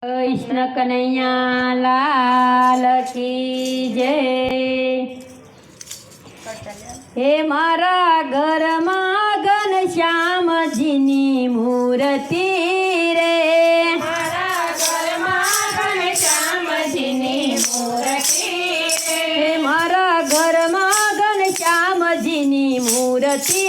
कृष्ण कन्हैया लाल की जय। हे मारा घर में घनश्यामजीनी मूर्ति रे, मारा घर में घनश्यामजीनी मूर्ति रे, हे मारा घर में घनश्यामजीनी मूर्ति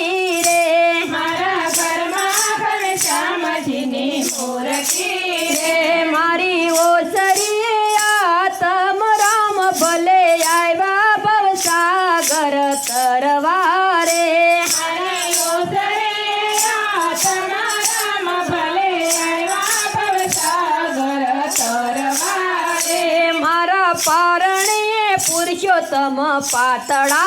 रे, मारा घर में घनश्यामजीनी मूर्ति रे मारी ओसरी आत्म राम भले आया भवसागर तरवारे, मारी ओसरे आत्माराम भले आया भवसागर तरवारे, मारा पारणे पुरुषोत्तम पातळा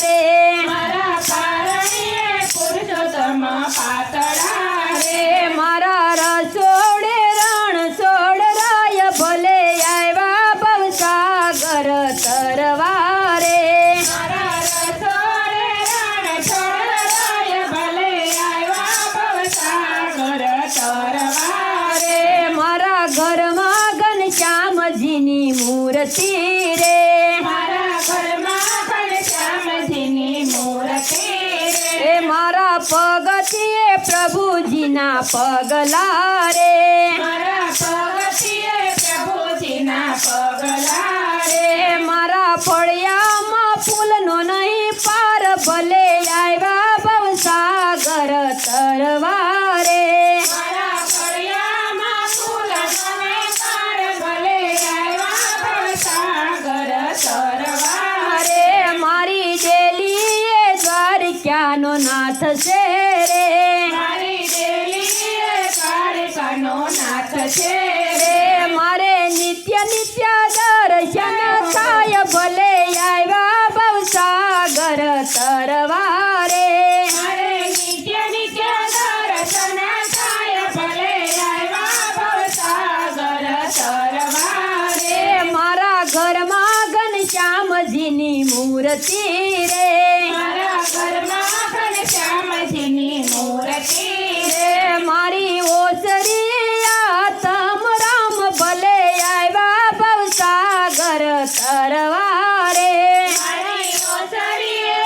रे, मारा पारणे पुरुषोत्तम पातळा रे, मारा रसोडे रण सोड राय भले आया भवसागर तरवारे, मारा रसोडे रण सोड भले आया भवसागर तरवारे, मारा घरमा घनश्यामजीनी मूर्ति रे, मारा घરમાં ઘનશ્યામજીની મૂર્તિ રે, ए मारा पगथिए प्रभुजीना पगला रे, મારા પગથિયે પ્રભુજીના પગલા રે, ए मारा फळियामा फूलनो नहीं पार भले आया भवसागर तरवारे, મારા ફળિયામાં ફૂલ મને પાર ભલે આવ્યા ભવસાગર તરવારે, अरे मारी डेलीए द्वारक्यानो नाथ से रे, મારી દેલીએ દ્વારકાનો નાથ છે રે, रे मारे नित्य नित्य दर्शन काय भले आया भवसागर तरवारे, મારે નિત્ય નિત્ય દર્શન થાય ભલે આવ્યા ભવસાગર તરવારે, रे मारा घरमा घनश्यामजीनी मूर्ति रे, મારા ઘરમાં ઘનશ્યામજીની મૂર્તિ રે, रे मारी ओसरी आत्म राम भले आया भवसागर तरवारे, મારી ઓસરીએ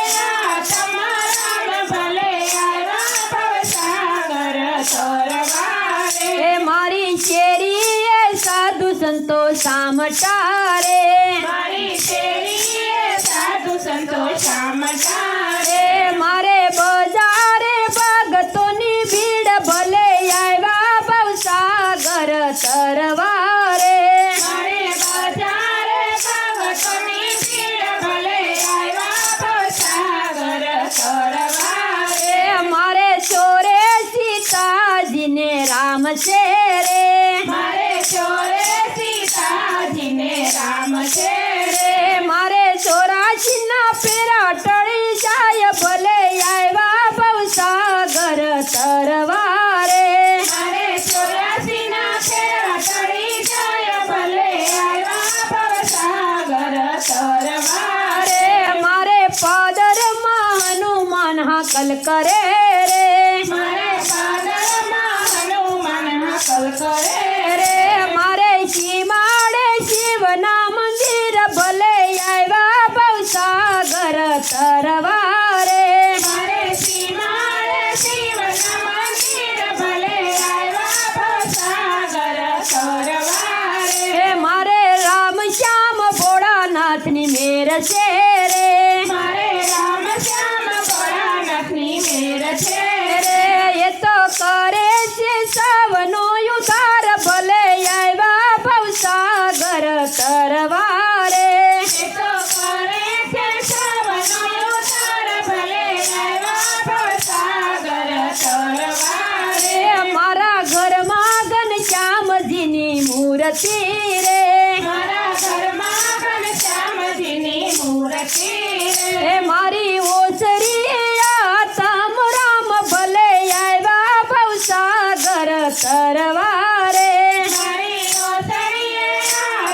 તમારામ ભલે આવ્યા ભવસાગર તરવારે, ए मारी शेरी साधु संतो सामटारे, મારી શેરીએ સાધુ સંતો શામટારે, ए मारे बजारे भगतोनी भीड़ भले आया भवसागर तरवारे, મારે બજારે ભગતોની ભીડ ભલે આવ્યા ભવસાગર તરવારે, ए मारे चोरे सीताजी ने राम से रे, મારે ચોરે સીતાજીને રામ છે રે, ए मारे चोराशी ना फेरा टળી જાય ભલે આયા ભવસાગર तरवारे, મારે 84 ના ફેરા ટળી જાય ભલે આવ્યા ભવસાગર તરવારે, रे मारे पादर हनुमान हाकल करे रे, મારે પાદરમાં હનુમાન હાકલ કરે રે, रे मारे सीमाड़े शिवना मंदिर भले आया भवसागर तरवारे, મારે સીમાડે શિવના મંદિર ભલે આવ્યા ભવસાગર તરવારે, रे मारे राम श्याम भोળાનાથની મેર છે રે, મારે રામ શ્યામ ભોળાનાથની મેર છે રે, રે એ તો કરે છે સવનો ઉધાર ભલે આયા ભવસાગર तरवारे, એ તો કરે છે સવનો ઉદ્ધાર ભલે આવ્યા ભવસાગર તરવારે, रे मारा घरमा घनश्यामजीनी मूर्ति रे, મારા ઘરમાં ઘનશ્યામજીની મૂર્તિ રે, ए मारी ओसरी आत्म राम भले आया भवसागर तरवारे, મારી ઓસરીએ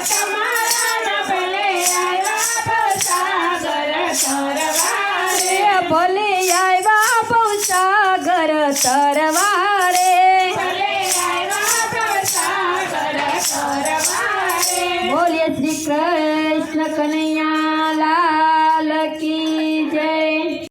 તમારામ ભલે આવ્યા ભવસાગર તરવારે, ए भले आया भवसागर तरवारे, ભલે આવ્યા ભવસાગર કરવા રે બોલીએ શ્રી કૃષ્ણ કનૈયા